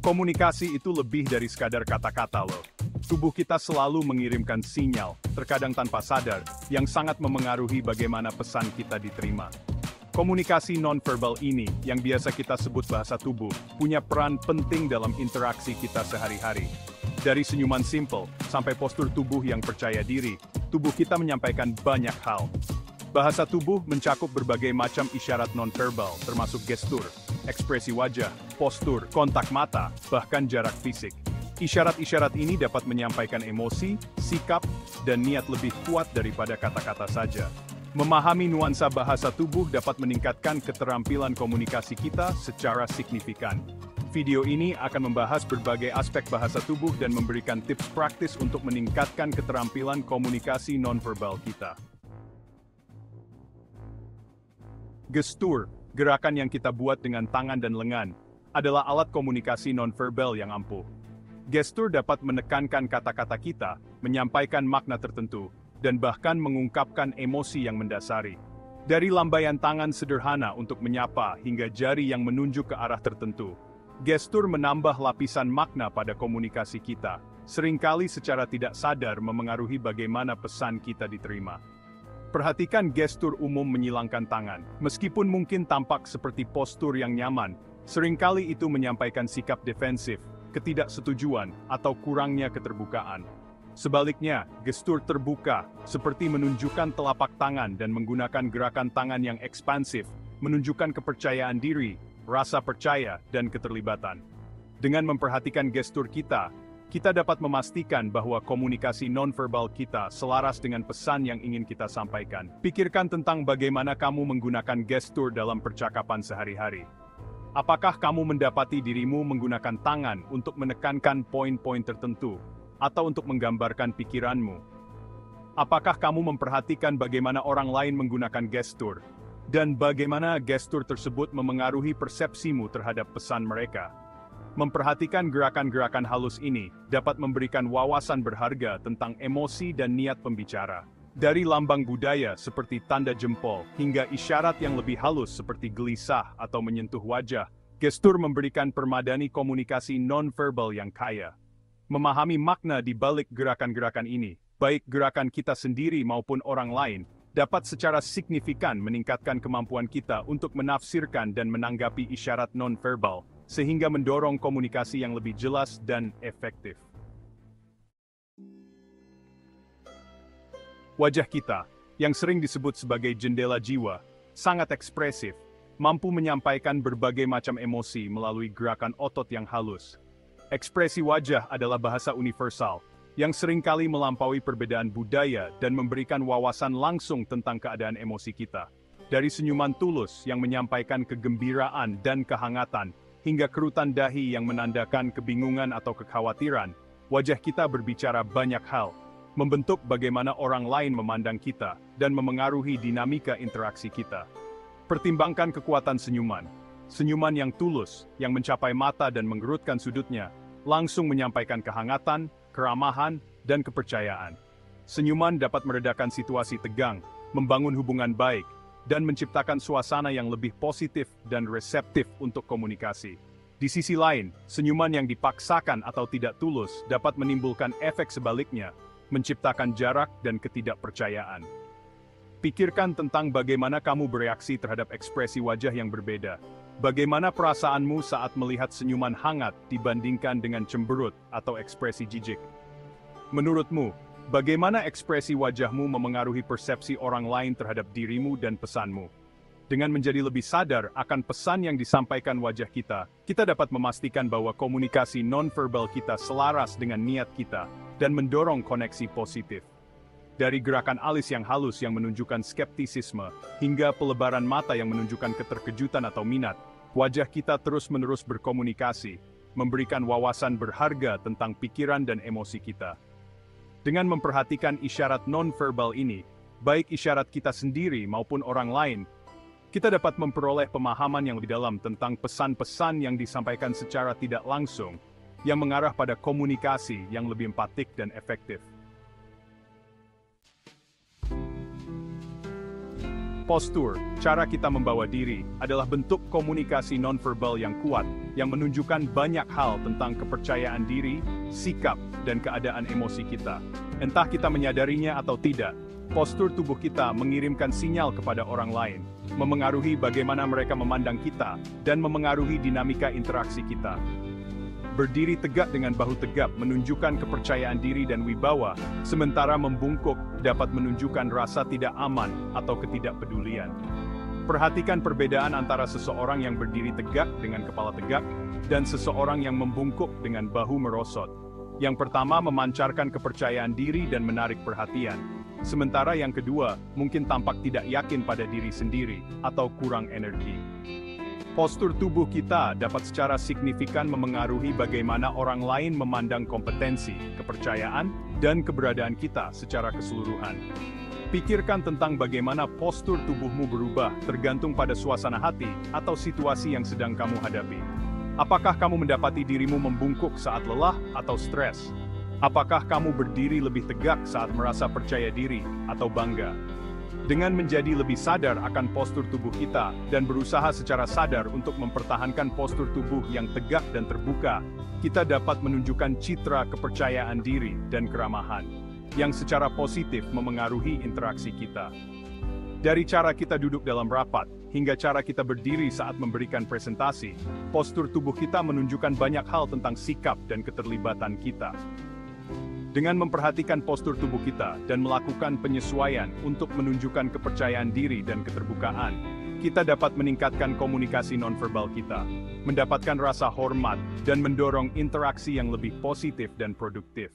Komunikasi itu lebih dari sekadar kata-kata loh. Tubuh kita selalu mengirimkan sinyal, terkadang tanpa sadar, yang sangat memengaruhi bagaimana pesan kita diterima. Komunikasi nonverbal ini, yang biasa kita sebut bahasa tubuh, punya peran penting dalam interaksi kita sehari-hari. Dari senyuman simple, sampai postur tubuh yang percaya diri, tubuh kita menyampaikan banyak hal. Bahasa tubuh mencakup berbagai macam isyarat nonverbal, termasuk gestur, ekspresi wajah, postur, kontak mata, bahkan jarak fisik. Isyarat-isyarat ini dapat menyampaikan emosi, sikap, dan niat lebih kuat daripada kata-kata saja. Memahami nuansa bahasa tubuh dapat meningkatkan keterampilan komunikasi kita secara signifikan. Video ini akan membahas berbagai aspek bahasa tubuh dan memberikan tips praktis untuk meningkatkan keterampilan komunikasi nonverbal kita. Gestur, gerakan yang kita buat dengan tangan dan lengan, adalah alat komunikasi nonverbal yang ampuh. Gestur dapat menekankan kata-kata kita, menyampaikan makna tertentu, dan bahkan mengungkapkan emosi yang mendasari. Dari lambaian tangan sederhana untuk menyapa hingga jari yang menunjuk ke arah tertentu, gestur menambah lapisan makna pada komunikasi kita, seringkali secara tidak sadar memengaruhi bagaimana pesan kita diterima. Perhatikan gestur umum menyilangkan tangan. Meskipun mungkin tampak seperti postur yang nyaman, seringkali itu menyampaikan sikap defensif, ketidaksetujuan, atau kurangnya keterbukaan. Sebaliknya, gestur terbuka, seperti menunjukkan telapak tangan dan menggunakan gerakan tangan yang ekspansif, menunjukkan kepercayaan diri, rasa percaya, dan keterlibatan. Dengan memperhatikan gestur kita dapat memastikan bahwa komunikasi nonverbal kita selaras dengan pesan yang ingin kita sampaikan. Pikirkan tentang bagaimana kamu menggunakan gestur dalam percakapan sehari-hari. Apakah kamu mendapati dirimu menggunakan tangan untuk menekankan poin-poin tertentu, atau untuk menggambarkan pikiranmu? Apakah kamu memperhatikan bagaimana orang lain menggunakan gestur, dan bagaimana gestur tersebut memengaruhi persepsimu terhadap pesan mereka? Memperhatikan gerakan-gerakan halus ini dapat memberikan wawasan berharga tentang emosi dan niat pembicara. Dari lambang budaya seperti tanda jempol hingga isyarat yang lebih halus seperti gelisah atau menyentuh wajah, gestur memberikan permadani komunikasi nonverbal yang kaya. Memahami makna di balik gerakan-gerakan ini, baik gerakan kita sendiri maupun orang lain, dapat secara signifikan meningkatkan kemampuan kita untuk menafsirkan dan menanggapi isyarat nonverbal, sehingga mendorong komunikasi yang lebih jelas dan efektif. Wajah kita, yang sering disebut sebagai jendela jiwa, sangat ekspresif, mampu menyampaikan berbagai macam emosi melalui gerakan otot yang halus. Ekspresi wajah adalah bahasa universal, yang seringkali melampaui perbedaan budaya dan memberikan wawasan langsung tentang keadaan emosi kita. Dari senyuman tulus yang menyampaikan kegembiraan dan kehangatan, hingga kerutan dahi yang menandakan kebingungan atau kekhawatiran, wajah kita berbicara banyak hal, membentuk bagaimana orang lain memandang kita, dan memengaruhi dinamika interaksi kita. Pertimbangkan kekuatan senyuman. Senyuman yang tulus, yang mencapai mata dan menggerutkan sudutnya, langsung menyampaikan kehangatan, keramahan, dan kepercayaan. Senyuman dapat meredakan situasi tegang, membangun hubungan baik, dan menciptakan suasana yang lebih positif dan reseptif untuk komunikasi. Di sisi lain, senyuman yang dipaksakan atau tidak tulus dapat menimbulkan efek sebaliknya, menciptakan jarak dan ketidakpercayaan. Pikirkan tentang bagaimana kamu bereaksi terhadap ekspresi wajah yang berbeda. Bagaimana perasaanmu saat melihat senyuman hangat dibandingkan dengan cemberut atau ekspresi jijik? Menurutmu, bagaimana ekspresi wajahmu memengaruhi persepsi orang lain terhadap dirimu dan pesanmu? Dengan menjadi lebih sadar akan pesan yang disampaikan wajah kita dapat memastikan bahwa komunikasi nonverbal kita selaras dengan niat kita dan mendorong koneksi positif. Dari gerakan alis yang halus yang menunjukkan skeptisisme, hingga pelebaran mata yang menunjukkan keterkejutan atau minat, wajah kita terus-menerus berkomunikasi, memberikan wawasan berharga tentang pikiran dan emosi kita. Dengan memperhatikan isyarat nonverbal ini, baik isyarat kita sendiri maupun orang lain, kita dapat memperoleh pemahaman yang lebih dalam tentang pesan-pesan yang disampaikan secara tidak langsung, yang mengarah pada komunikasi yang lebih empatik dan efektif. Postur, cara kita membawa diri, adalah bentuk komunikasi nonverbal yang kuat, yang menunjukkan banyak hal tentang kepercayaan diri, sikap, dan keadaan emosi kita. Entah kita menyadarinya atau tidak, postur tubuh kita mengirimkan sinyal kepada orang lain, memengaruhi bagaimana mereka memandang kita, dan memengaruhi dinamika interaksi kita. Berdiri tegak dengan bahu tegap menunjukkan kepercayaan diri dan wibawa, sementara membungkuk dapat menunjukkan rasa tidak aman atau ketidakpedulian. Perhatikan perbedaan antara seseorang yang berdiri tegak dengan kepala tegak, dan seseorang yang membungkuk dengan bahu merosot. Yang pertama memancarkan kepercayaan diri dan menarik perhatian, sementara yang kedua mungkin tampak tidak yakin pada diri sendiri atau kurang energi. Postur tubuh kita dapat secara signifikan memengaruhi bagaimana orang lain memandang kompetensi, kepercayaan, dan keberadaan kita secara keseluruhan. Pikirkan tentang bagaimana postur tubuhmu berubah tergantung pada suasana hati atau situasi yang sedang kamu hadapi. Apakah kamu mendapati dirimu membungkuk saat lelah atau stres? Apakah kamu berdiri lebih tegak saat merasa percaya diri atau bangga? Dengan menjadi lebih sadar akan postur tubuh kita dan berusaha secara sadar untuk mempertahankan postur tubuh yang tegak dan terbuka, kita dapat menunjukkan citra kepercayaan diri dan keramahan yang secara positif memengaruhi interaksi kita. Dari cara kita duduk dalam rapat hingga cara kita berdiri saat memberikan presentasi, postur tubuh kita menunjukkan banyak hal tentang sikap dan keterlibatan kita. Dengan memperhatikan postur tubuh kita dan melakukan penyesuaian untuk menunjukkan kepercayaan diri dan keterbukaan, kita dapat meningkatkan komunikasi nonverbal kita, mendapatkan rasa hormat, dan mendorong interaksi yang lebih positif dan produktif.